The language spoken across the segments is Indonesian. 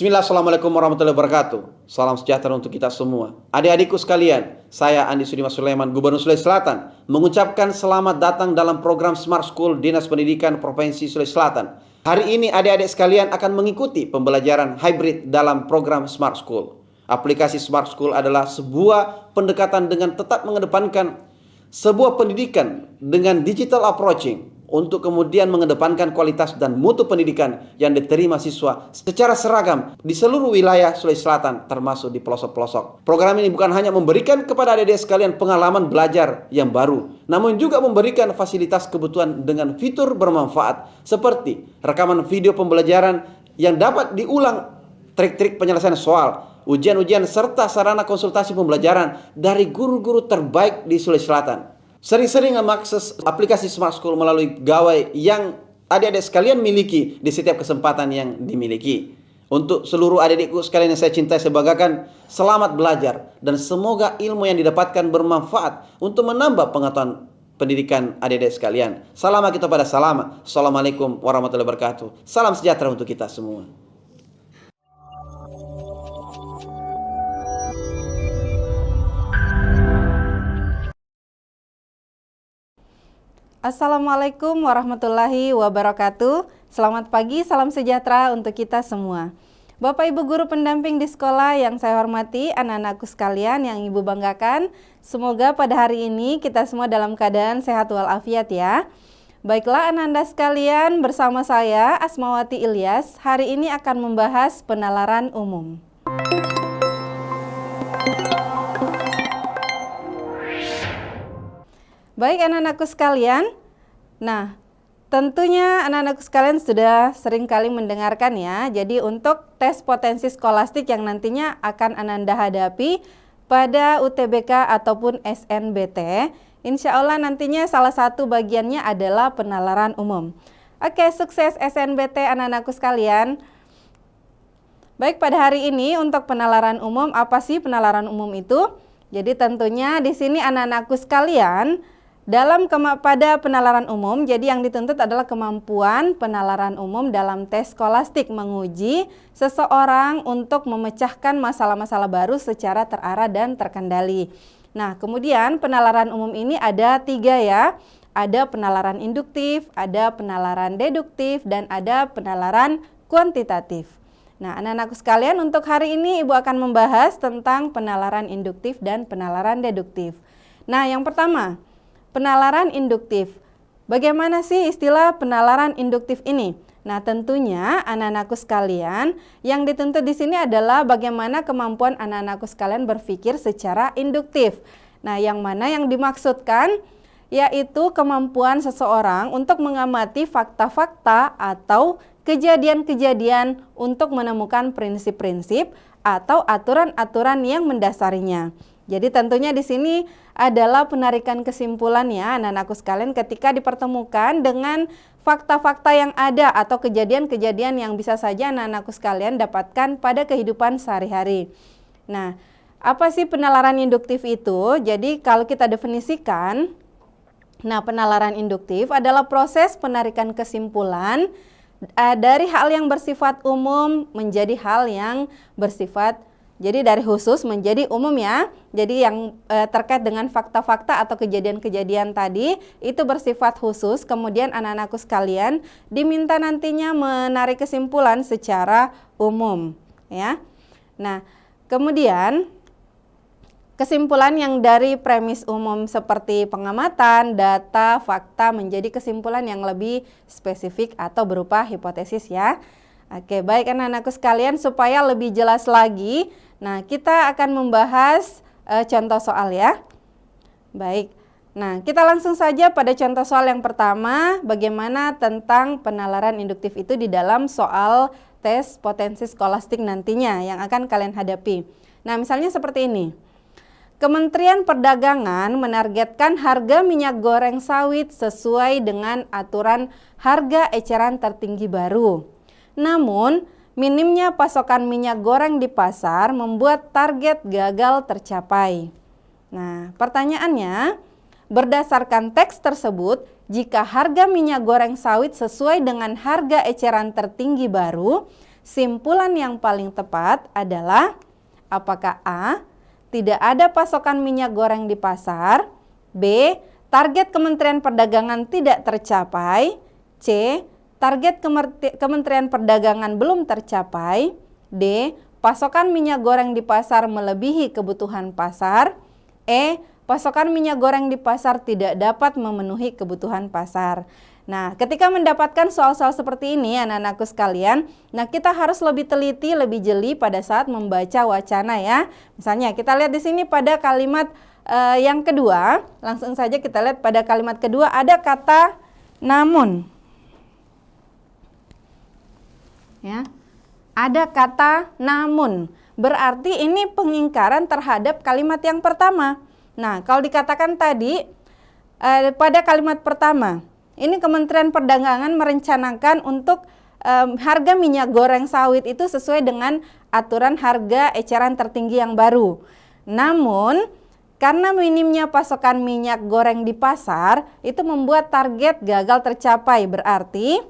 Bismillah, Assalamualaikum warahmatullahi wabarakatuh. Salam sejahtera untuk kita semua. Adik-adikku sekalian, saya Andi Sudimas Sulaiman, Gubernur Sulawesi Selatan, mengucapkan selamat datang dalam program Smart School Dinas Pendidikan Provinsi Sulawesi Selatan. Hari ini adik-adik sekalian akan mengikuti pembelajaran hybrid dalam program Smart School. Aplikasi Smart School adalah sebuah pendekatan dengan tetap mengedepankan sebuah pendidikan dengan digital approaching untuk kemudian mengedepankan kualitas dan mutu pendidikan yang diterima siswa secara seragam di seluruh wilayah Sulawesi Selatan termasuk di pelosok-pelosok. Program ini bukan hanya memberikan kepada adik-adik sekalian pengalaman belajar yang baru, namun juga memberikan fasilitas kebutuhan dengan fitur bermanfaat seperti rekaman video pembelajaran yang dapat diulang, trik-trik penyelesaian soal, ujian-ujian serta sarana konsultasi pembelajaran dari guru-guru terbaik di Sulawesi Selatan. Sering-sering mengakses aplikasi Smart School melalui gawai yang adik-adik sekalian miliki di setiap kesempatan yang dimiliki. Untuk seluruh adik-adikku sekalian yang saya cintai, saya banggakan, selamat belajar dan semoga ilmu yang didapatkan bermanfaat untuk menambah pengetahuan pendidikan adik-adik sekalian. Salam kita pada salam. Assalamualaikum warahmatullahi wabarakatuh. Salam sejahtera untuk kita semua. Assalamualaikum warahmatullahi wabarakatuh. Selamat pagi, salam sejahtera untuk kita semua. Bapak Ibu guru pendamping di sekolah yang saya hormati, anak-anakku sekalian yang Ibu banggakan, semoga pada hari ini kita semua dalam keadaan sehat walafiat ya. Baiklah anak-anak sekalian, bersama saya Asmawati Ilyas, hari ini akan membahas penalaran umum. Baik anak-anakku sekalian, nah tentunya anak-anakku sekalian sudah sering kali mendengarkan ya. Jadi untuk tes potensi skolastik yang nantinya akan Ananda hadapi pada UTBK ataupun SNBT, insya Allah nantinya salah satu bagiannya adalah penalaran umum. Oke, sukses SNBT anak-anakku sekalian. Baik, pada hari ini untuk penalaran umum, apa sih penalaran umum itu? Jadi tentunya di sini anak-anakku sekalian pada penalaran umum, jadi yang dituntut adalah kemampuan penalaran umum dalam tes skolastik, menguji seseorang untuk memecahkan masalah-masalah baru secara terarah dan terkendali. Nah, kemudian penalaran umum ini ada 3 ya. Ada penalaran induktif, ada penalaran deduktif, dan ada penalaran kuantitatif. Nah, anak-anakku sekalian, untuk hari ini Ibu akan membahas tentang penalaran induktif dan penalaran deduktif. Nah, yang pertama, penalaran induktif. Bagaimana sih istilah penalaran induktif ini? Nah, tentunya anak-anakku sekalian, yang dituntut di sini adalah bagaimana kemampuan anak-anakku sekalian berpikir secara induktif. Nah, yang mana yang dimaksudkan yaitu kemampuan seseorang untuk mengamati fakta-fakta atau kejadian-kejadian untuk menemukan prinsip-prinsip atau aturan-aturan yang mendasarinya. Jadi tentunya di sini adalah penarikan kesimpulan ya anak-anakku sekalian ketika dipertemukan dengan fakta-fakta yang ada atau kejadian-kejadian yang bisa saja anak-anakku sekalian dapatkan pada kehidupan sehari-hari. Nah, apa sih penalaran induktif itu? Jadi kalau kita definisikan, nah penalaran induktif adalah proses penarikan kesimpulan dari hal yang bersifat umum menjadi hal yang bersifat, jadi dari khusus menjadi umum ya. Jadi yang terkait dengan fakta-fakta atau kejadian-kejadian tadi itu bersifat khusus. Kemudian anak-anakku sekalian diminta nantinya menarik kesimpulan secara umum ya. Nah, kemudian kesimpulan yang dari premis umum seperti pengamatan, data, fakta menjadi kesimpulan yang lebih spesifik atau berupa hipotesis ya. Oke, baik anak-anakku sekalian, supaya lebih jelas lagi, nah kita akan membahas contoh soal ya. Baik, nah kita langsung saja pada contoh soal yang pertama, bagaimana tentang penalaran induktif itu di dalam soal tes potensi skolastik nantinya yang akan kalian hadapi. Nah misalnya seperti ini. Kementerian Perdagangan menargetkan harga minyak goreng sawit sesuai dengan aturan harga eceran tertinggi baru. Namun, minimnya pasokan minyak goreng di pasar membuat target gagal tercapai. Nah, pertanyaannya, berdasarkan teks tersebut, jika harga minyak goreng sawit sesuai dengan harga eceran tertinggi baru, simpulan yang paling tepat adalah apakah A. Tidak ada pasokan minyak goreng di pasar, B. Target Kementerian Perdagangan tidak tercapai, C. Target Kementerian Perdagangan belum tercapai, D. Pasokan minyak goreng di pasar melebihi kebutuhan pasar, E. Pasokan minyak goreng di pasar tidak dapat memenuhi kebutuhan pasar. Nah, ketika mendapatkan soal-soal seperti ini anak-anakku sekalian, nah kita harus lebih teliti, lebih jeli pada saat membaca wacana ya. Misalnya kita lihat di sini pada kalimat yang kedua, langsung saja kita lihat pada kalimat kedua ada kata namun. Ya. Ada kata namun. Berarti ini pengingkaran terhadap kalimat yang pertama. Nah, kalau dikatakan tadi pada kalimat pertama, ini Kementerian Perdagangan merencanakan untuk harga minyak goreng sawit itu sesuai dengan aturan harga eceran tertinggi yang baru. Namun, karena minimnya pasokan minyak goreng di pasar, itu membuat target gagal tercapai. Berarti,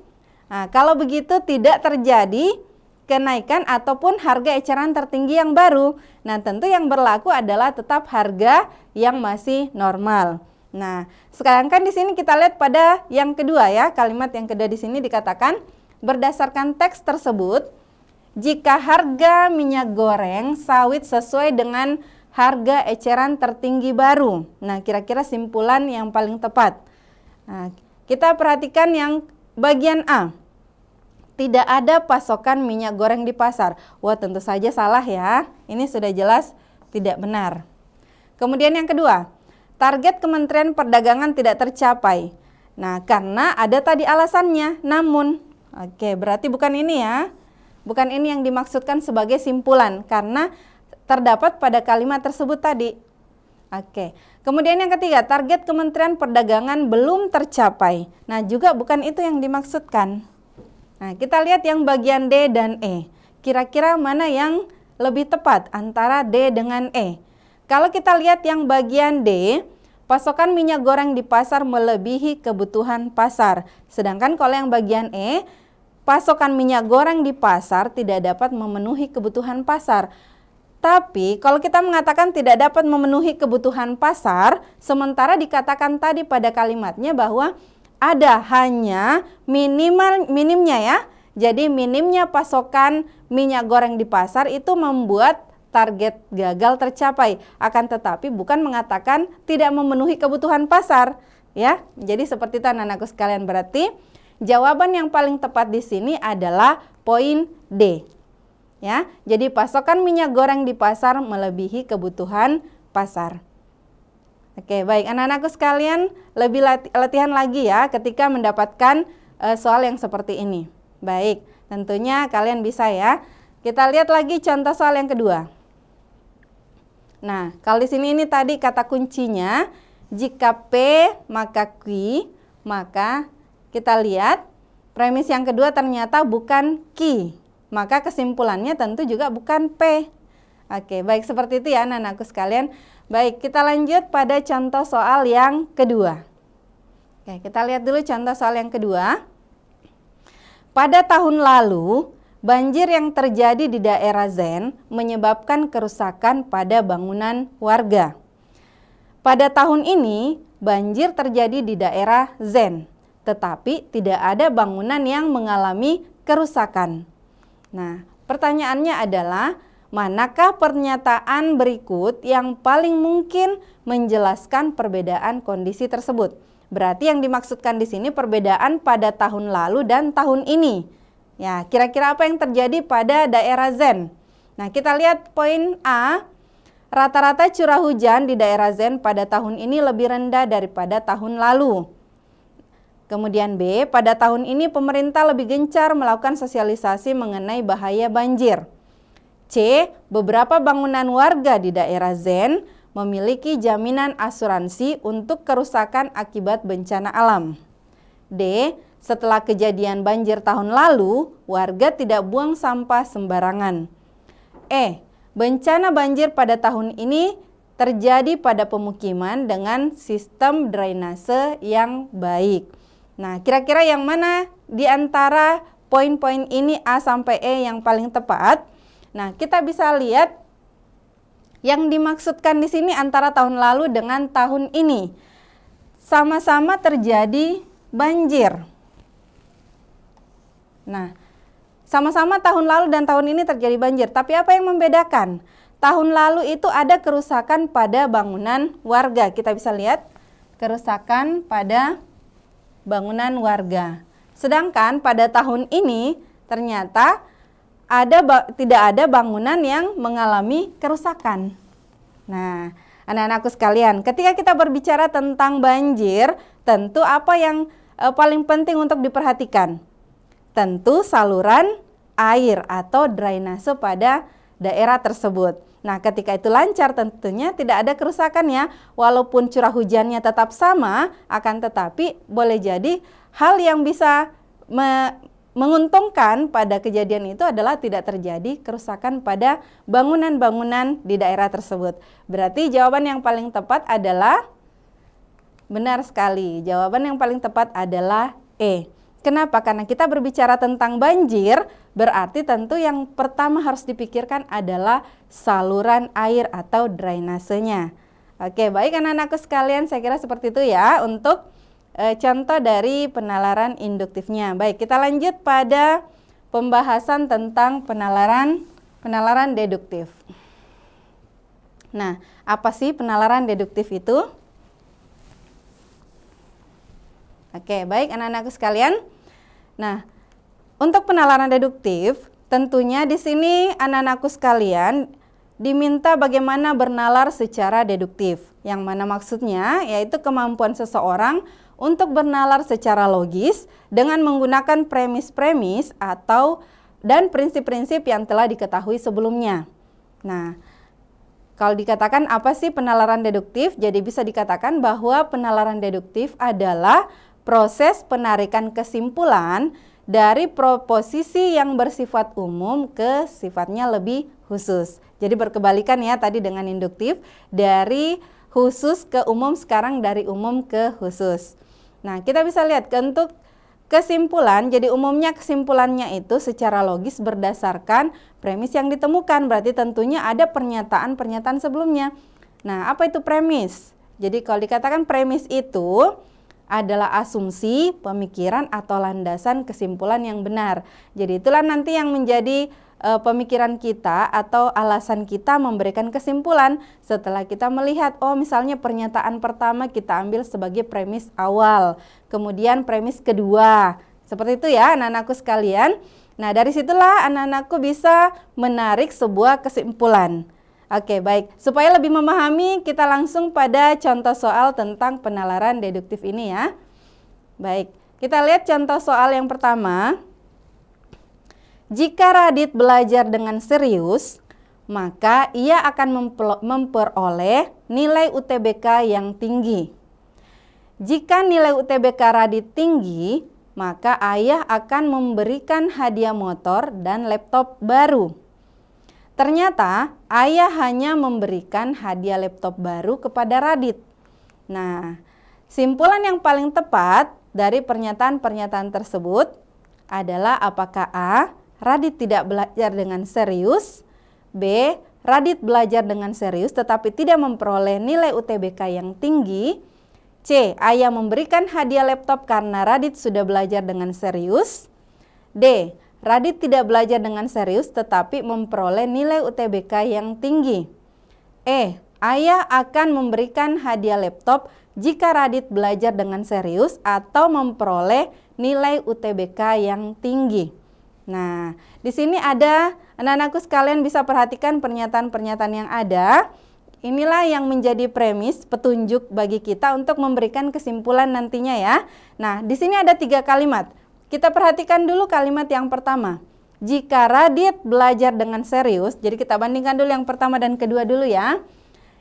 kalau begitu tidak terjadi kenaikan ataupun harga eceran tertinggi yang baru. Nah, tentu yang berlaku adalah tetap harga yang masih normal. Nah, sekarang kan di sini kita lihat pada yang kedua ya, kalimat yang kedua di sini dikatakan berdasarkan teks tersebut, jika harga minyak goreng sawit sesuai dengan harga eceran tertinggi baru. Nah, kira-kira simpulan yang paling tepat. Nah, kita perhatikan yang bagian A. Tidak ada pasokan minyak goreng di pasar. Wah, tentu saja salah ya. Ini sudah jelas tidak benar. Kemudian yang kedua, target Kementerian Perdagangan tidak tercapai. Nah, karena ada tadi alasannya, namun. Oke, berarti bukan ini ya. Bukan ini yang dimaksudkan sebagai simpulan, karena terdapat pada kalimat tersebut tadi. Oke, kemudian yang ketiga, target Kementerian Perdagangan belum tercapai. Nah, juga bukan itu yang dimaksudkan. Nah, kita lihat yang bagian D dan E. Kira-kira mana yang lebih tepat antara D dengan E? Kalau kita lihat yang bagian D, pasokan minyak goreng di pasar melebihi kebutuhan pasar. Sedangkan kalau yang bagian E, pasokan minyak goreng di pasar tidak dapat memenuhi kebutuhan pasar. Tapi kalau kita mengatakan tidak dapat memenuhi kebutuhan pasar, sementara dikatakan tadi pada kalimatnya bahwa ada hanya minimnya ya. Jadi minimnya pasokan minyak goreng di pasar itu membuat target gagal tercapai. Akan tetapi bukan mengatakan tidak memenuhi kebutuhan pasar ya. Jadi seperti itu anak-anakku sekalian, berarti jawaban yang paling tepat di sini adalah poin D. Ya. Jadi pasokan minyak goreng di pasar melebihi kebutuhan pasar. Oke, baik anak-anakku sekalian, lebih latihan lagi ya ketika mendapatkan soal yang seperti ini. Baik, tentunya kalian bisa ya. Kita lihat lagi contoh soal yang kedua. Nah, kalau di sini ini tadi kata kuncinya, jika P maka Q, maka kita lihat premis yang kedua ternyata bukan Q. Maka kesimpulannya tentu juga bukan P. Oke, baik seperti itu ya anak-anakku sekalian. Baik, kita lanjut pada contoh soal yang kedua. Oke, kita lihat dulu contoh soal yang kedua. Pada tahun lalu, banjir yang terjadi di daerah Zen menyebabkan kerusakan pada bangunan warga. Pada tahun ini, banjir terjadi di daerah Zen, tetapi tidak ada bangunan yang mengalami kerusakan. Nah, pertanyaannya adalah, manakah pernyataan berikut yang paling mungkin menjelaskan perbedaan kondisi tersebut? Berarti yang dimaksudkan di sini perbedaan pada tahun lalu dan tahun ini. Ya, kira-kira apa yang terjadi pada daerah Zen? Nah, kita lihat poin A. Rata-rata curah hujan di daerah Zen pada tahun ini lebih rendah daripada tahun lalu. Kemudian B, pada tahun ini pemerintah lebih gencar melakukan sosialisasi mengenai bahaya banjir. C, beberapa bangunan warga di daerah Zen memiliki jaminan asuransi untuk kerusakan akibat bencana alam. D, setelah kejadian banjir tahun lalu, warga tidak buang sampah sembarangan. E, bencana banjir pada tahun ini terjadi pada pemukiman dengan sistem drainase yang baik. Nah, kira-kira yang mana di antara poin-poin ini A sampai E yang paling tepat. Nah, kita bisa lihat yang dimaksudkan di sini antara tahun lalu dengan tahun ini. Sama-sama terjadi banjir. Nah, sama-sama tahun lalu dan tahun ini terjadi banjir. Tapi apa yang membedakan? Tahun lalu itu ada kerusakan pada bangunan warga. Kita bisa lihat kerusakan pada bangunan warga. Sedangkan pada tahun ini ternyata tidak ada bangunan yang mengalami kerusakan. Nah, anak-anakku sekalian, ketika kita berbicara tentang banjir, tentu apa yang paling penting untuk diperhatikan? Tentu saluran air atau drainase pada daerah tersebut. Nah, ketika itu lancar tentunya tidak ada kerusakan ya. Walaupun curah hujannya tetap sama, akan tetapi boleh jadi hal yang bisa menguntungkan pada kejadian itu adalah tidak terjadi kerusakan pada bangunan-bangunan di daerah tersebut. Berarti jawaban yang paling tepat adalah benar sekali. Jawaban yang paling tepat adalah E. Kenapa? Karena kita berbicara tentang banjir, berarti tentu yang pertama harus dipikirkan adalah saluran air atau drainasenya. Oke, baik anak-anakku sekalian, saya kira seperti itu ya untuk contoh dari penalaran induktifnya. Baik, kita lanjut pada pembahasan tentang penalaran deduktif. Nah, apa sih penalaran deduktif itu? Oke, baik anak-anakku sekalian. Nah, untuk penalaran deduktif, tentunya di sini anak-anakku sekalian diminta bagaimana bernalar secara deduktif. Yang mana maksudnya yaitu kemampuan seseorang untuk bernalar secara logis dengan menggunakan premis-premis dan prinsip-prinsip yang telah diketahui sebelumnya. Nah, kalau dikatakan apa sih penalaran deduktif? Jadi bisa dikatakan bahwa penalaran deduktif adalah proses penarikan kesimpulan dari proposisi yang bersifat umum ke sifatnya lebih khusus. Jadi berkebalikan ya tadi dengan induktif, dari khusus ke umum, sekarang dari umum ke khusus. Nah, kita bisa lihat untuk kesimpulan, jadi umumnya kesimpulannya itu secara logis berdasarkan premis yang ditemukan, berarti tentunya ada pernyataan-pernyataan sebelumnya. Nah, apa itu premis? Jadi kalau dikatakan premis itu adalah asumsi, pemikiran, atau landasan kesimpulan yang benar. Jadi itulah nanti yang menjadi pemikiran kita atau alasan kita memberikan kesimpulan setelah kita melihat, oh misalnya pernyataan pertama kita ambil sebagai premis awal, kemudian premis kedua. Seperti itu ya anak-anakku sekalian. Nah, dari situlah anak-anakku bisa menarik sebuah kesimpulan. Oke, baik. Supaya lebih memahami, kita langsung pada contoh soal tentang penalaran deduktif ini ya. Baik, kita lihat contoh soal yang pertama. Jika Radit belajar dengan serius, maka ia akan memperoleh nilai UTBK yang tinggi. Jika nilai UTBK Radit tinggi, maka ayah akan memberikan hadiah motor dan laptop baru. Ternyata ayah hanya memberikan hadiah laptop baru kepada Radit. Nah, simpulan yang paling tepat dari pernyataan-pernyataan tersebut adalah apakah A. Radit tidak belajar dengan serius, B. Radit belajar dengan serius tetapi tidak memperoleh nilai UTBK yang tinggi, C. Ayah memberikan hadiah laptop karena Radit sudah belajar dengan serius, D. Radit tidak belajar dengan serius tetapi memperoleh nilai UTBK yang tinggi. E. Ayah akan memberikan hadiah laptop jika Radit belajar dengan serius atau memperoleh nilai UTBK yang tinggi. Nah, di sini ada anak-anakku sekalian bisa perhatikan pernyataan-pernyataan yang ada. Inilah yang menjadi premis petunjuk bagi kita untuk memberikan kesimpulan nantinya ya. Nah, di sini ada 3 kalimat. Kita perhatikan dulu kalimat yang pertama. Jika Radit belajar dengan serius, jadi kita bandingkan dulu yang pertama dan kedua dulu ya.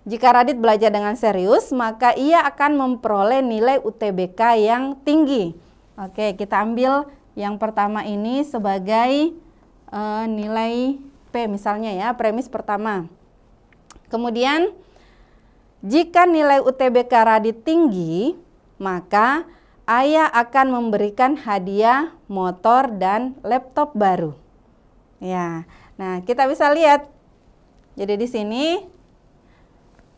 Jika Radit belajar dengan serius, maka ia akan memperoleh nilai UTBK yang tinggi. Oke, kita ambil yang pertama ini sebagai nilai P misalnya ya, premis pertama. Kemudian, jika nilai UTBK Radit tinggi, maka ayah akan memberikan hadiah motor dan laptop baru. Ya, nah kita bisa lihat. Jadi di sini,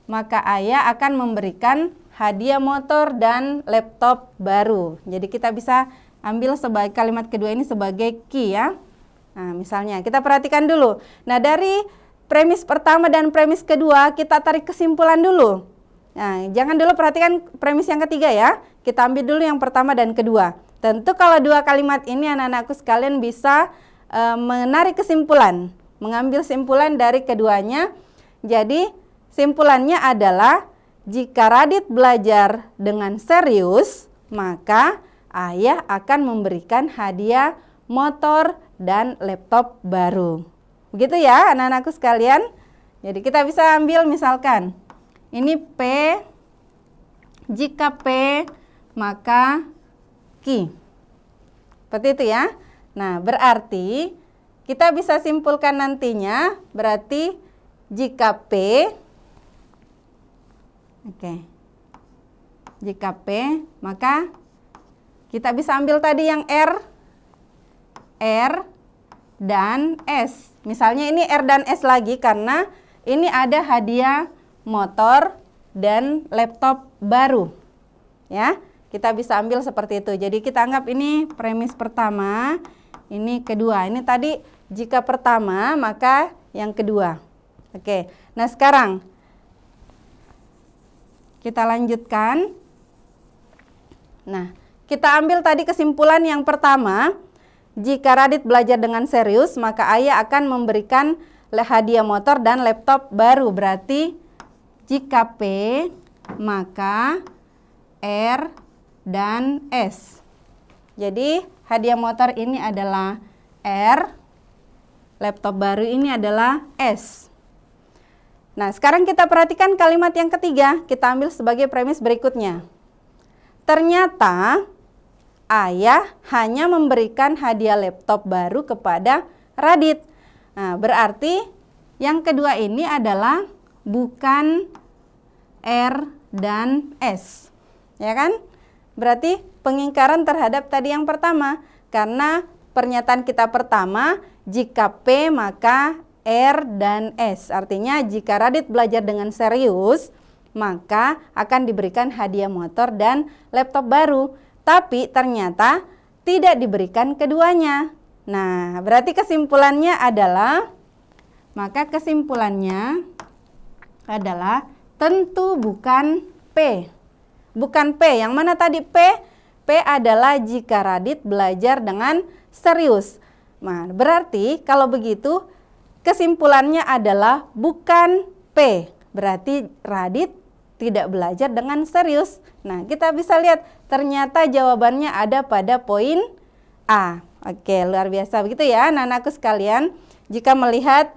maka ayah akan memberikan hadiah motor dan laptop baru. Jadi kita bisa ambil sebagai kalimat kedua ini sebagai key ya. Nah, misalnya kita perhatikan dulu. Nah, dari premis pertama dan premis kedua kita tarik kesimpulan dulu. Nah, jangan dulu perhatikan premis yang ketiga ya. Kita ambil dulu yang pertama dan kedua. Tentu kalau dua kalimat ini anak-anakku sekalian bisa menarik kesimpulan, mengambil simpulan dari keduanya. Jadi simpulannya adalah jika Radit belajar dengan serius, maka ayah akan memberikan hadiah motor dan laptop baru. Begitu ya anak-anakku sekalian. Jadi kita bisa ambil misalkan ini P, jika P maka Q. Seperti itu ya. Nah, berarti kita bisa simpulkan nantinya berarti jika P, jika P maka kita bisa ambil tadi yang R dan S. Misalnya ini R dan S lagi karena ini ada hadiah motor dan laptop baru. Ya, kita bisa ambil seperti itu. Jadi kita anggap ini premis pertama, ini kedua. Ini tadi jika pertama maka yang kedua. Oke. Nah, sekarang kita lanjutkan. Nah, kita ambil tadi kesimpulan yang pertama. Jika Radit belajar dengan serius, maka ayah akan memberikan hadiah motor dan laptop baru. Berarti jika P, maka R dan S. Jadi hadiah motor ini adalah R, laptop baru ini adalah S. Nah, sekarang kita perhatikan kalimat yang ketiga. Kita ambil sebagai premis berikutnya. Ternyata ayah hanya memberikan hadiah laptop baru kepada Radit. Nah, berarti yang kedua ini adalah bukan R dan S. Ya kan? Berarti pengingkaran terhadap tadi yang pertama. Karena pernyataan kita pertama, jika P maka R dan S. Artinya jika Radit belajar dengan serius, maka akan diberikan hadiah motor dan laptop baru. Tapi ternyata tidak diberikan keduanya. Nah, berarti kesimpulannya adalah, maka kesimpulannya adalah tentu bukan P. Bukan P. Yang mana tadi P? P adalah jika Radit belajar dengan serius. Nah, berarti kalau begitu kesimpulannya adalah bukan P. Berarti Radit tidak belajar dengan serius. Nah, kita bisa lihat ternyata jawabannya ada pada poin A. Oke, luar biasa begitu ya anak-anakku sekalian. Jika melihat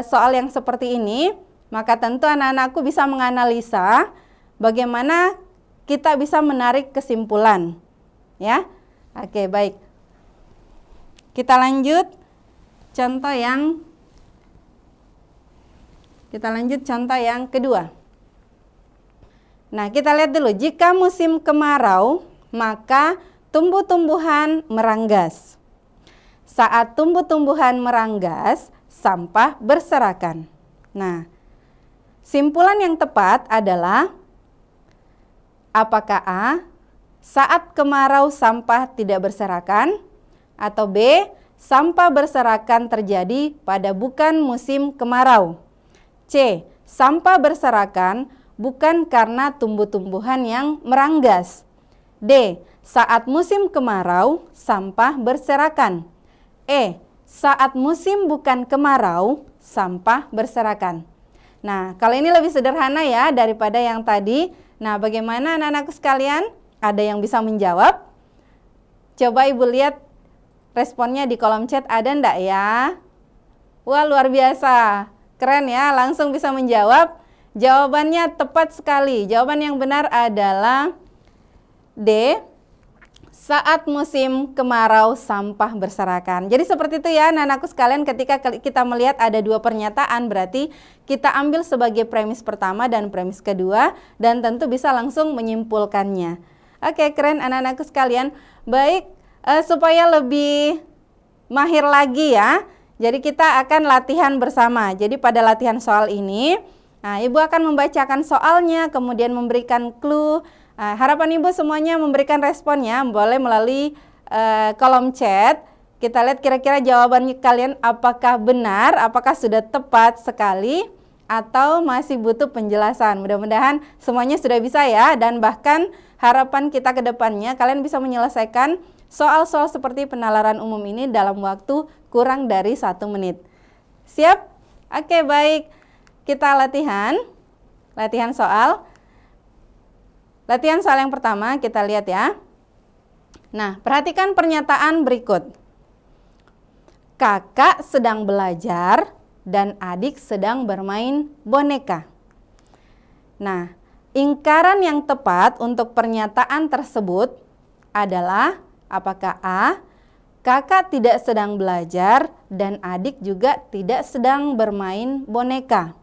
soal yang seperti ini, maka tentu anak-anakku bisa menganalisa bagaimana kita bisa menarik kesimpulan. Ya. Oke, baik. Kita lanjut contoh yang kedua. Nah, kita lihat dulu. Jika musim kemarau, maka tumbuh-tumbuhan meranggas. Saat tumbuh-tumbuhan meranggas, sampah berserakan. Nah, simpulan yang tepat adalah apakah A, saat kemarau sampah tidak berserakan, atau B, sampah berserakan terjadi pada bukan musim kemarau. C, sampah berserakan bukan karena tumbuh-tumbuhan yang meranggas. D, saat musim kemarau, sampah berserakan. E, saat musim bukan kemarau, sampah berserakan. Nah, kalau ini lebih sederhana ya daripada yang tadi. Nah, bagaimana anak-anakku sekalian? Ada yang bisa menjawab? Coba Ibu lihat responnya di kolom chat, ada enggak ya? Wah, luar biasa. Keren ya, langsung bisa menjawab. Jawabannya tepat sekali. Jawaban yang benar adalah D, saat musim kemarau sampah berserakan. Jadi seperti itu ya anak-anakku sekalian, ketika kita melihat ada dua pernyataan berarti kita ambil sebagai premis pertama dan premis kedua dan tentu bisa langsung menyimpulkannya. Oke, keren anak-anakku sekalian. Baik, supaya lebih mahir lagi ya. Jadi kita akan latihan bersama. Jadi pada latihan soal ini, nah, Ibu akan membacakan soalnya, kemudian memberikan clue. Harapan Ibu semuanya memberikan responnya, boleh melalui kolom chat. Kita lihat kira-kira jawabannya kalian apakah benar, apakah sudah tepat sekali, atau masih butuh penjelasan. Mudah-mudahan semuanya sudah bisa ya, dan bahkan harapan kita ke depannya kalian bisa menyelesaikan soal-soal seperti penalaran umum ini dalam waktu kurang dari 1 menit. Siap? Oke, baik. Kita latihan soal. Latihan soal yang pertama kita lihat ya. Nah, perhatikan pernyataan berikut. Kakak sedang belajar dan adik sedang bermain boneka. Nah, ingkaran yang tepat untuk pernyataan tersebut adalah apakah A, kakak tidak sedang belajar dan adik juga tidak sedang bermain boneka.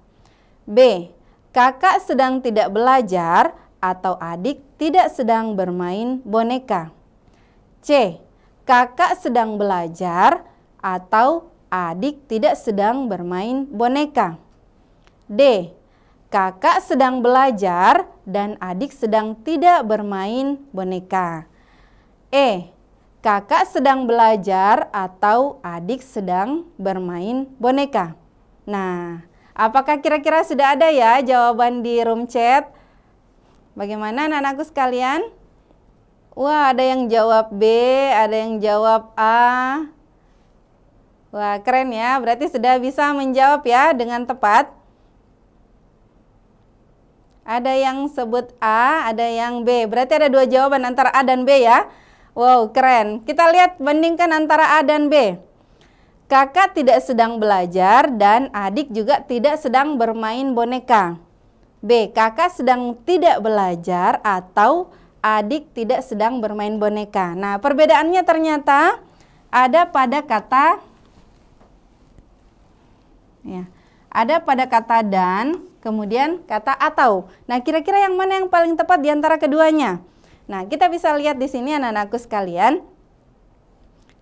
B, kakak sedang tidak belajar atau adik tidak sedang bermain boneka. C, kakak sedang belajar atau adik tidak sedang bermain boneka. D, kakak sedang belajar dan adik sedang tidak bermain boneka. E, kakak sedang belajar atau adik sedang bermain boneka. Nah, apakah kira-kira sudah ada ya jawaban di room chat? Bagaimana anak-anakku sekalian? Wah, ada yang jawab B, ada yang jawab A. Wah, keren ya. Berarti sudah bisa menjawab ya dengan tepat. Ada yang sebut A, ada yang B. Berarti ada 2 jawaban antara A dan B ya. Wow, keren. Kita lihat bandingkan antara A dan B. Kakak tidak sedang belajar dan adik juga tidak sedang bermain boneka. B, kakak sedang tidak belajar atau adik tidak sedang bermain boneka. Nah, perbedaannya ternyata ada pada kata dan, kemudian kata atau. Nah, kira-kira yang mana yang paling tepat di antara keduanya? Nah, kita bisa lihat di sini anak-anakku sekalian.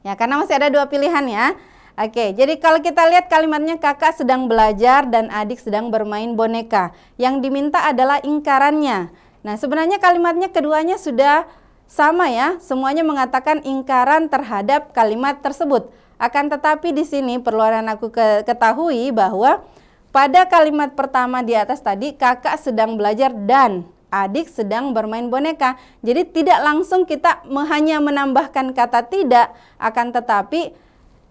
Ya, karena masih ada 2 pilihan ya. Oke, jadi kalau kita lihat kalimatnya kakak sedang belajar dan adik sedang bermain boneka. Yang diminta adalah ingkarannya. Nah, sebenarnya kalimatnya keduanya sudah sama ya. Semuanya mengatakan ingkaran terhadap kalimat tersebut. Akan tetapi di sini perlu anak-anakku ketahui bahwa pada kalimat pertama di atas tadi kakak sedang belajar dan adik sedang bermain boneka. Jadi tidak langsung kita hanya menambahkan kata tidak, akan tetapi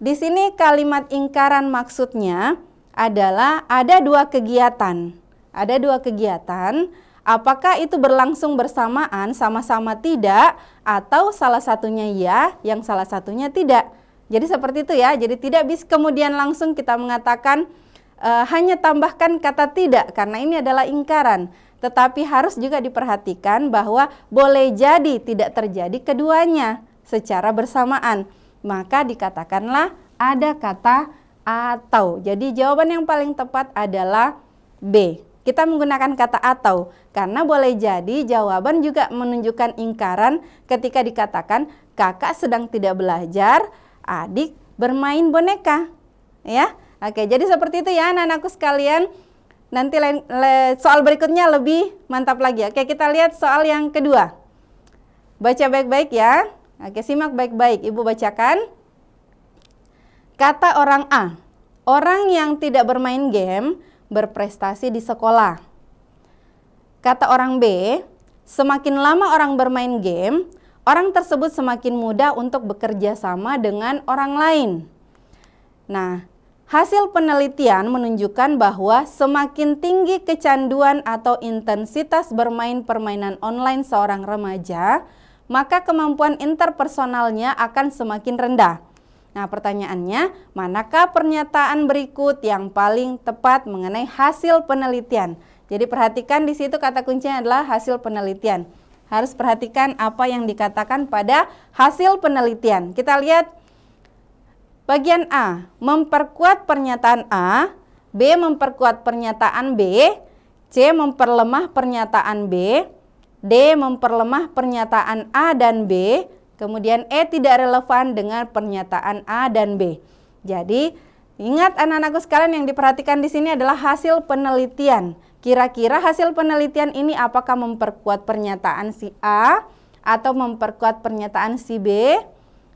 di sini kalimat ingkaran maksudnya adalah ada 2 kegiatan. Ada 2 kegiatan, apakah itu berlangsung bersamaan sama-sama tidak, atau salah satunya ya, yang salah satunya tidak. Jadi seperti itu ya. Jadi tidak bisa kemudian langsung kita mengatakan hanya tambahkan kata tidak karena ini adalah ingkaran. Tetapi harus juga diperhatikan bahwa boleh jadi tidak terjadi keduanya secara bersamaan. Maka dikatakanlah ada kata atau. Jadi jawaban yang paling tepat adalah B. Kita menggunakan kata atau karena boleh jadi jawaban juga menunjukkan ingkaran ketika dikatakan kakak sedang tidak belajar, adik bermain boneka. Ya. Oke, jadi seperti itu ya anak-anakku sekalian. Nanti soal berikutnya lebih mantap lagi. Oke, kita lihat soal yang kedua. Baca baik-baik ya. Oke, simak baik-baik. Ibu bacakan. Kata orang A, orang yang tidak bermain game berprestasi di sekolah. Kata orang B, semakin lama orang bermain game, orang tersebut semakin mudah untuk bekerja sama dengan orang lain. Nah, hasil penelitian menunjukkan bahwa semakin tinggi kecanduan atau intensitas bermain permainan online seorang remaja, maka kemampuan interpersonalnya akan semakin rendah. Nah, pertanyaannya, manakah pernyataan berikut yang paling tepat mengenai hasil penelitian? Jadi perhatikan di situ kata kuncinya adalah hasil penelitian. Harus perhatikan apa yang dikatakan pada hasil penelitian. Kita lihat bagian A, memperkuat pernyataan A, B memperkuat pernyataan B, C memperlemah pernyataan B, D memperlemah pernyataan A dan B, kemudian E tidak relevan dengan pernyataan A dan B. Jadi, ingat anak-anakku sekalian, yang diperhatikan di sini adalah hasil penelitian. Kira-kira hasil penelitian ini apakah memperkuat pernyataan si A, atau memperkuat pernyataan si B,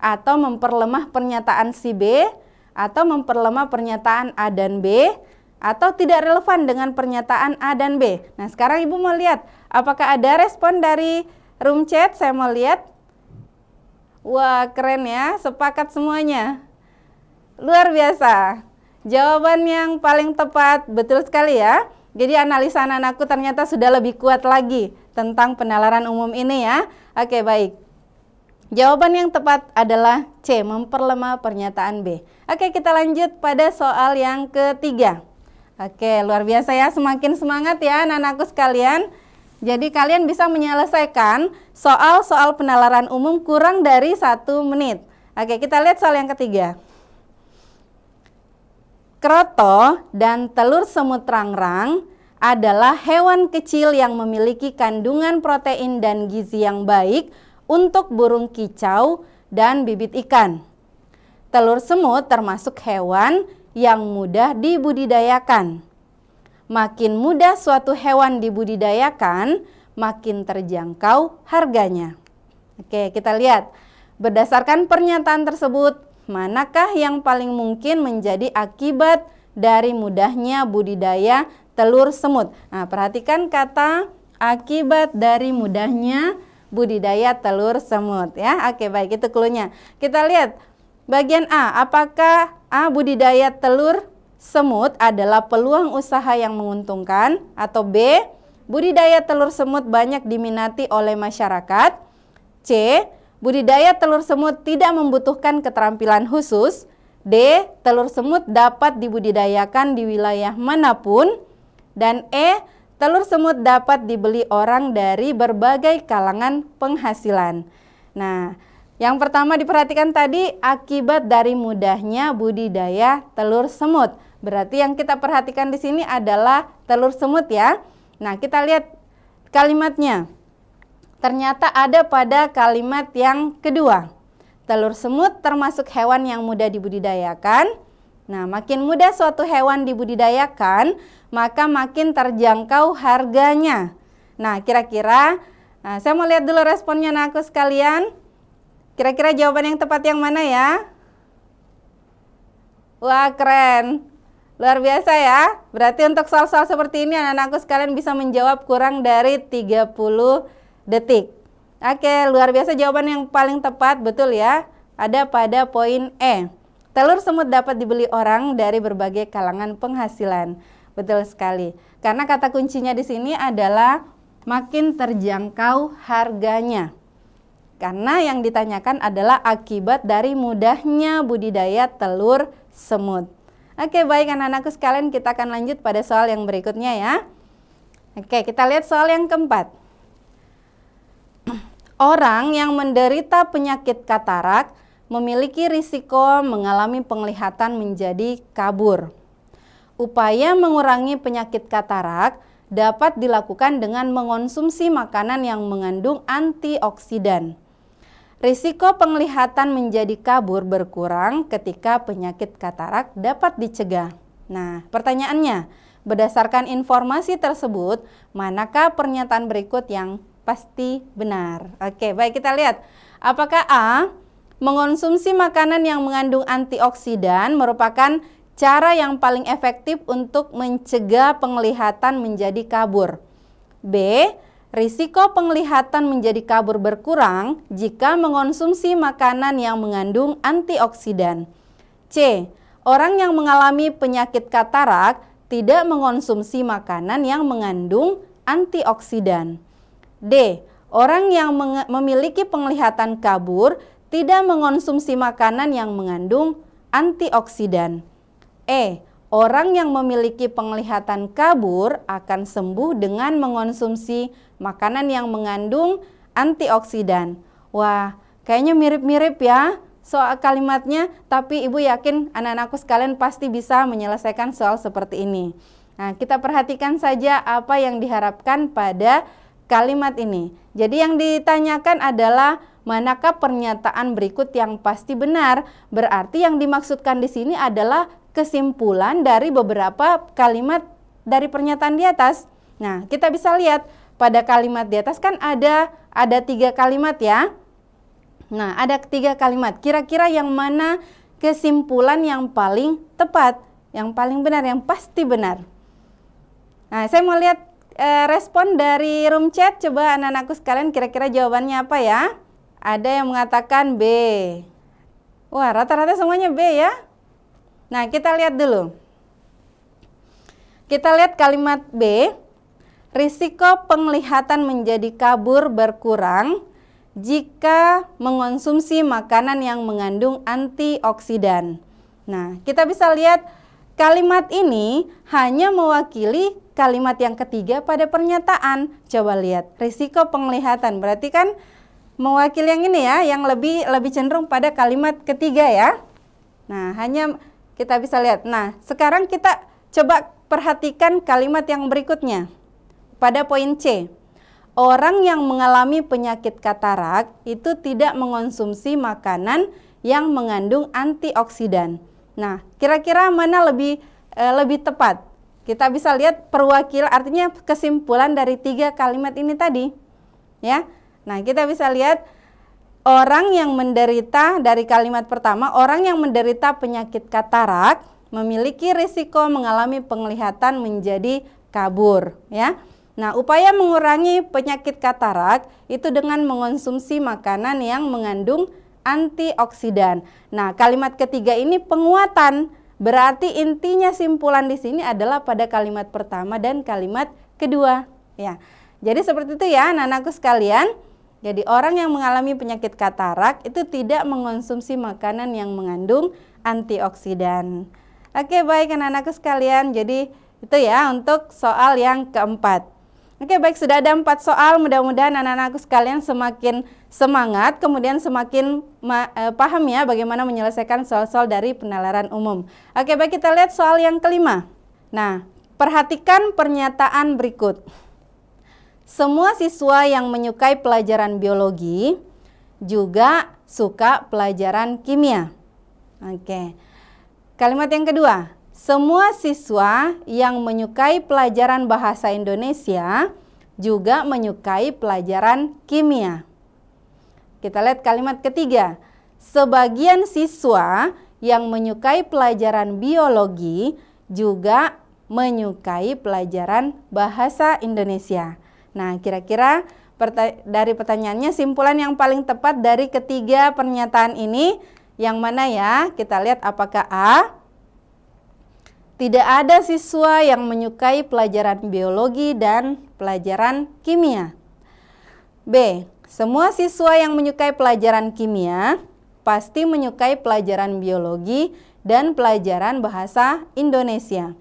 atau memperlemah pernyataan si B, atau memperlemah pernyataan A dan B, atau tidak relevan dengan pernyataan A dan B. Nah, sekarang Ibu mau lihat apakah ada respon dari room chat. Saya mau lihat. Wah, keren ya, sepakat semuanya. Luar biasa. Jawaban yang paling tepat, betul sekali ya. Jadi analisa anak-anakku ternyata sudah lebih kuat lagi tentang penalaran umum ini ya. Oke, baik. Jawaban yang tepat adalah C, memperlemah pernyataan B. Oke, kita lanjut pada soal yang ketiga. Oke, luar biasa ya, semakin semangat ya anak-anakku sekalian. Jadi kalian bisa menyelesaikan soal-soal penalaran umum kurang dari 1 menit. Oke, kita lihat soal yang ketiga. Kroto dan telur semut rangrang adalah hewan kecil yang memiliki kandungan protein dan gizi yang baik untuk burung kicau dan bibit ikan. Telur semut termasuk hewan yang mudah dibudidayakan. Makin mudah suatu hewan dibudidayakan, makin terjangkau harganya. Oke, kita lihat. Berdasarkan pernyataan tersebut, manakah yang paling mungkin menjadi akibat dari mudahnya budidaya telur semut? Nah, perhatikan kata akibat dari mudahnya budidaya telur semut ya. Oke, baik, itu cluenya. Kita lihat bagian A, apakah A, budidaya telur semut adalah peluang usaha yang menguntungkan, atau B, budidaya telur semut banyak diminati oleh masyarakat, C, budidaya telur semut tidak membutuhkan keterampilan khusus, D, telur semut dapat dibudidayakan di wilayah manapun, dan E, telur semut dapat dibeli orang dari berbagai kalangan penghasilan. Nah, yang pertama diperhatikan tadi akibat dari mudahnya budidaya telur semut. Berarti yang kita perhatikan di sini adalah telur semut ya. Nah, kita lihat kalimatnya. Ternyata ada pada kalimat yang kedua. Telur semut termasuk hewan yang mudah dibudidayakan. Nah, makin mudah suatu hewan dibudidayakan, maka makin terjangkau harganya. Nah, kira-kira, saya mau lihat dulu responnya anakku sekalian. Kira-kira jawaban yang tepat yang mana ya? Wah, keren. Luar biasa ya. Berarti untuk soal-soal seperti ini anak-anakku sekalian bisa menjawab kurang dari 30 detik. Oke, luar biasa, jawaban yang paling tepat, betul ya. Ada pada poin E. Telur semut dapat dibeli orang dari berbagai kalangan penghasilan. Betul sekali. Karena kata kuncinya di sini adalah makin terjangkau harganya. Karena yang ditanyakan adalah akibat dari mudahnya budidaya telur semut. Oke, baik anak-anakku sekalian, kita akan lanjut pada soal yang berikutnya ya. Oke, kita lihat soal yang keempat. Orang yang menderita penyakit katarak memiliki risiko mengalami penglihatan menjadi kabur. Upaya mengurangi penyakit katarak dapat dilakukan dengan mengonsumsi makanan yang mengandung antioksidan. Risiko penglihatan menjadi kabur berkurang ketika penyakit katarak dapat dicegah. Nah, pertanyaannya, berdasarkan informasi tersebut, manakah pernyataan berikut yang pasti benar? Oke, baik, kita lihat. Apakah A, mengonsumsi makanan yang mengandung antioksidan merupakan cara yang paling efektif untuk mencegah penglihatan menjadi kabur? B, risiko penglihatan menjadi kabur berkurang jika mengonsumsi makanan yang mengandung antioksidan. C, orang yang mengalami penyakit katarak tidak mengonsumsi makanan yang mengandung antioksidan. D, orang yang memiliki penglihatan kabur tidak mengonsumsi makanan yang mengandung antioksidan. E, orang yang memiliki penglihatan kabur akan sembuh dengan mengonsumsi makanan yang mengandung antioksidan. Wah, kayaknya mirip-mirip ya soal kalimatnya, tapi Ibu yakin anak-anakku sekalian pasti bisa menyelesaikan soal seperti ini. Nah, kita perhatikan saja apa yang diharapkan pada kalimat ini. Jadi yang ditanyakan adalah manakah pernyataan berikut yang pasti benar? Berarti yang dimaksudkan di sini adalah kesimpulan dari beberapa kalimat dari pernyataan di atas. Nah, kita bisa lihat pada kalimat di atas kan ada 3 kalimat ya. Nah, ada 3 kalimat. Kira-kira yang mana kesimpulan yang paling tepat, yang paling benar, yang pasti benar? Nah, saya mau lihat respon dari room chat. Coba anak-anakku sekalian kira-kira jawabannya apa ya? Ada yang mengatakan B. Wah, rata-rata semuanya B ya. Nah, kita lihat dulu. Kita lihat kalimat B. Risiko penglihatan menjadi kabur berkurang jika mengonsumsi makanan yang mengandung antioksidan. Nah, kita bisa lihat kalimat ini hanya mewakili kalimat yang ketiga pada pernyataan. Coba lihat, risiko penglihatan. Berarti kan mewakili yang ini ya, yang lebih cenderung pada kalimat ketiga ya. Nah, hanya kita bisa lihat. Nah, sekarang kita coba perhatikan kalimat yang berikutnya. Pada poin C. Orang yang mengalami penyakit katarak itu tidak mengonsumsi makanan yang mengandung antioksidan. Nah, kira-kira mana lebih tepat? Kita bisa lihat perwakilan, artinya kesimpulan dari 3 kalimat ini tadi. Ya. Nah, kita bisa lihat orang yang menderita, dari kalimat pertama, orang yang menderita penyakit katarak memiliki risiko mengalami penglihatan menjadi kabur, ya. Nah, upaya mengurangi penyakit katarak itu dengan mengonsumsi makanan yang mengandung antioksidan. Nah, kalimat ketiga ini penguatan. Berarti intinya simpulan di sini adalah pada kalimat pertama dan kalimat kedua, ya. Jadi seperti itu ya, anak-anakku sekalian. Jadi orang yang mengalami penyakit katarak itu tidak mengonsumsi makanan yang mengandung antioksidan. Oke, baik anak-anakku sekalian. Jadi itu ya untuk soal yang keempat. Oke, baik, sudah ada 4 soal. Mudah-mudahan anak-anakku sekalian semakin semangat, kemudian semakin paham ya bagaimana menyelesaikan soal-soal dari penalaran umum. Oke, baik, kita lihat soal yang kelima. Nah, perhatikan pernyataan berikut. Semua siswa yang menyukai pelajaran biologi juga suka pelajaran kimia. Oke. Kalimat yang kedua. Semua siswa yang menyukai pelajaran bahasa Indonesia juga menyukai pelajaran kimia. Kita lihat kalimat ketiga. Sebagian siswa yang menyukai pelajaran biologi juga menyukai pelajaran bahasa Indonesia. Nah, kira-kira dari pertanyaannya simpulan yang paling tepat dari ketiga pernyataan ini yang mana ya? Kita lihat apakah A. Tidak ada siswa yang menyukai pelajaran biologi dan pelajaran kimia. B. Semua siswa yang menyukai pelajaran kimia pasti menyukai pelajaran biologi dan pelajaran bahasa Indonesia.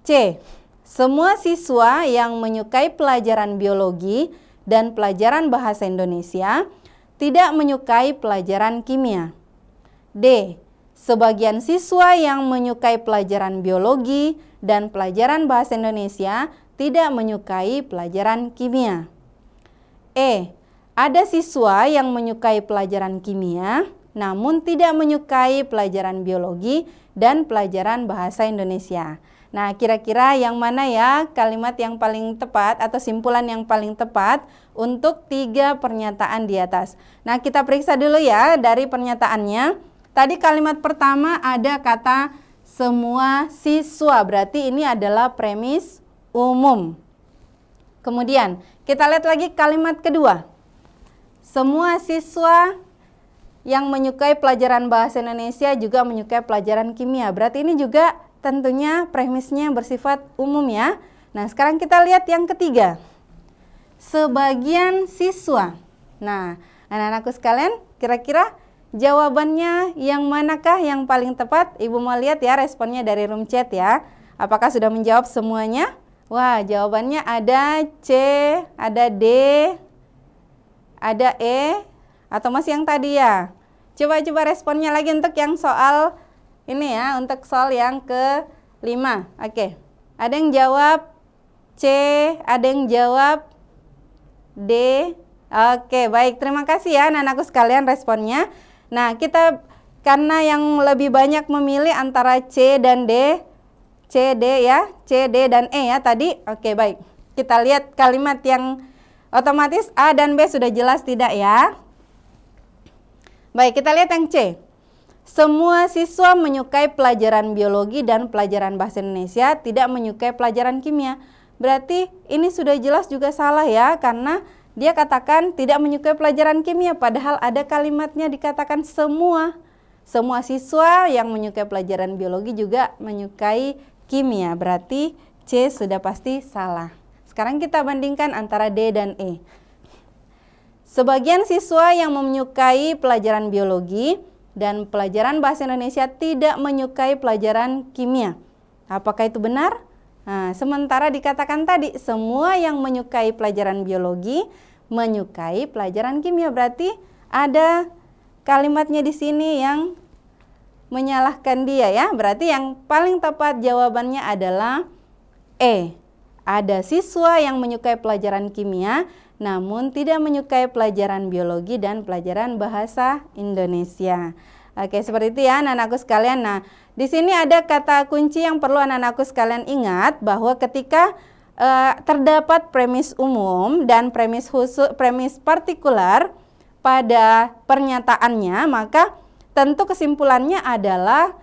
C. Semua siswa yang menyukai pelajaran biologi dan pelajaran bahasa Indonesia tidak menyukai pelajaran kimia. D. Sebagian siswa yang menyukai pelajaran biologi dan pelajaran bahasa Indonesia tidak menyukai pelajaran kimia. E. Ada siswa yang menyukai pelajaran kimia namun tidak menyukai pelajaran biologi dan pelajaran bahasa Indonesia. Nah, kira-kira yang mana ya kalimat yang paling tepat atau simpulan yang paling tepat untuk 3 pernyataan di atas. Nah, kita periksa dulu ya dari pernyataannya. Tadi kalimat pertama ada kata semua siswa, berarti ini adalah premis umum. Kemudian kita lihat lagi kalimat kedua. Semua siswa yang menyukai pelajaran bahasa Indonesia juga menyukai pelajaran kimia. Berarti ini juga tentunya premisnya bersifat umum ya. Nah, sekarang kita lihat yang ketiga. Sebagian siswa. Nah, anak-anakku sekalian, kira-kira jawabannya yang manakah yang paling tepat? Ibu mau lihat ya responnya dari room chat ya. Apakah sudah menjawab semuanya? Wah, jawabannya ada C, ada D, ada E, atau masih yang tadi ya? Coba responnya lagi untuk yang soal ini ya, untuk soal yang ke-5. Oke, ada yang jawab C, ada yang jawab D. Oke, baik. Terima kasih ya anak-anakku sekalian responnya. Nah, kita karena yang lebih banyak memilih antara C dan D, C, D ya, C, D, dan E ya tadi. Oke, baik. Kita lihat kalimat yang otomatis A dan B sudah jelas tidak ya? Baik, kita lihat yang C. Semua siswa menyukai pelajaran biologi dan pelajaran bahasa Indonesia, tidak menyukai pelajaran kimia. Berarti ini sudah jelas juga salah ya, karena dia katakan tidak menyukai pelajaran kimia, padahal ada kalimatnya dikatakan semua. Semua siswa yang menyukai pelajaran biologi juga menyukai kimia. Berarti C sudah pasti salah. Sekarang kita bandingkan antara D dan E. Sebagian siswa yang menyukai pelajaran biologi dan pelajaran bahasa Indonesia tidak menyukai pelajaran kimia. Apakah itu benar? Nah, sementara dikatakan tadi semua yang menyukai pelajaran biologi menyukai pelajaran kimia, berarti ada kalimatnya di sini yang menyalahkan dia ya. Berarti yang paling tepat jawabannya adalah E. Ada siswa yang menyukai pelajaran kimia namun tidak menyukai pelajaran biologi dan pelajaran bahasa Indonesia. Oke, seperti itu ya anak-anakku sekalian. Nah, di sini ada kata kunci yang perlu anak-anakku sekalian ingat, bahwa ketika terdapat premis umum dan premis khusus, premis partikular pada pernyataannya, maka tentu kesimpulannya adalah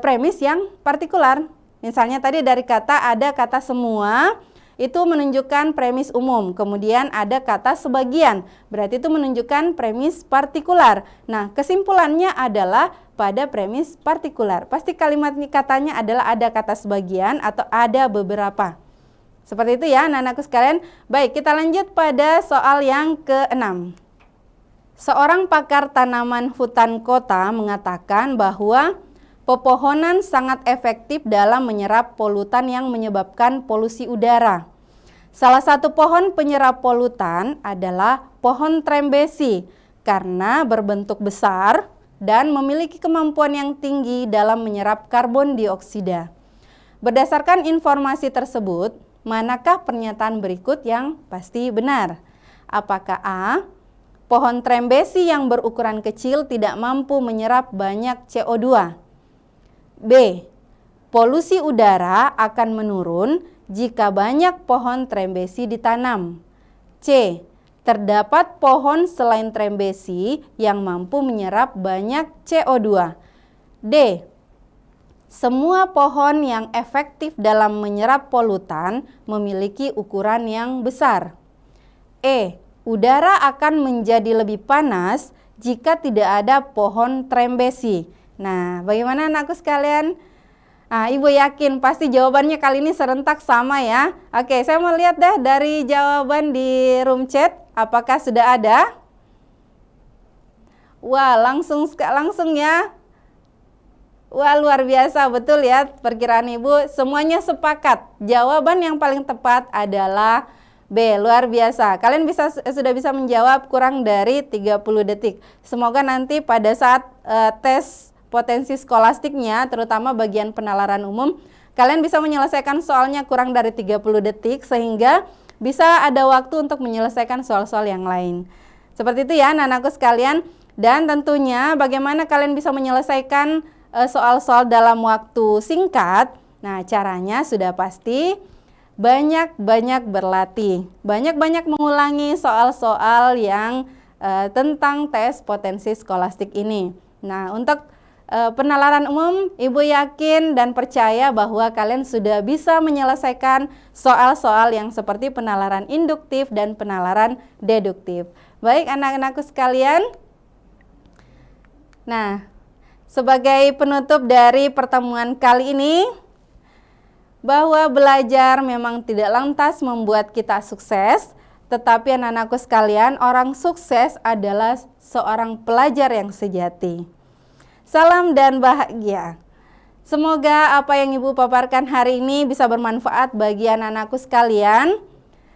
premis yang partikular. Misalnya tadi dari kata ada kata semua, itu menunjukkan premis umum. Kemudian ada kata sebagian, berarti itu menunjukkan premis partikular. Nah, kesimpulannya adalah pada premis partikular. Pasti kalimat katanya adalah ada kata sebagian atau ada beberapa. Seperti itu ya anak-anakku sekalian. Baik, kita lanjut pada soal yang ke-6. Seorang pakar tanaman hutan kota mengatakan bahwa pepohonan sangat efektif dalam menyerap polutan yang menyebabkan polusi udara. Salah satu pohon penyerap polutan adalah pohon trembesi karena berbentuk besar dan memiliki kemampuan yang tinggi dalam menyerap karbon dioksida. Berdasarkan informasi tersebut, manakah pernyataan berikut yang pasti benar? Apakah A. Pohon trembesi yang berukuran kecil tidak mampu menyerap banyak CO2. B. Polusi udara akan menurun jika banyak pohon trembesi ditanam. C. Terdapat pohon selain trembesi yang mampu menyerap banyak CO2. D. Semua pohon yang efektif dalam menyerap polutan memiliki ukuran yang besar. E. Udara akan menjadi lebih panas jika tidak ada pohon trembesi. Nah, bagaimana anakku sekalian? Nah, Ibu yakin pasti jawabannya kali ini serentak sama ya. Oke, saya mau lihat deh dari jawaban di room chat. Apakah sudah ada? Wah, langsung ya. Wah, luar biasa, betul ya perkiraan Ibu. Semuanya sepakat. Jawaban yang paling tepat adalah B, luar biasa. Kalian sudah bisa menjawab kurang dari 30 detik. Semoga nanti pada saat tes potensi skolastiknya, terutama bagian penalaran umum, kalian bisa menyelesaikan soalnya kurang dari 30 detik sehingga bisa ada waktu untuk menyelesaikan soal-soal yang lain. Seperti itu ya anak-anakku sekalian. Dan tentunya bagaimana kalian bisa menyelesaikan soal-soal dalam waktu singkat. Nah, caranya sudah pasti banyak-banyak berlatih, banyak-banyak mengulangi soal-soal yang tentang tes potensi skolastik ini. Nah, untuk penalaran umum, Ibu yakin dan percaya bahwa kalian sudah bisa menyelesaikan soal-soal yang seperti penalaran induktif dan penalaran deduktif. Baik anak-anakku sekalian. Nah, sebagai penutup dari pertemuan kali ini, bahwa belajar memang tidak lantas membuat kita sukses, tetapi anak-anakku sekalian, orang sukses adalah seorang pelajar yang sejati. Salam dan bahagia. Semoga apa yang Ibu paparkan hari ini bisa bermanfaat bagi anak-anakku sekalian.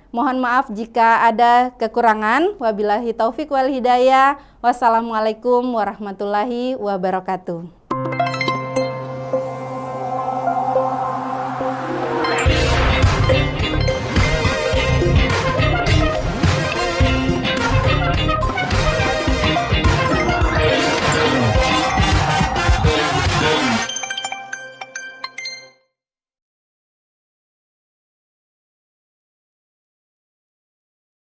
Mohon maaf jika ada kekurangan. Wabillahi taufik wal hidayah. Wassalamualaikum warahmatullahi wabarakatuh.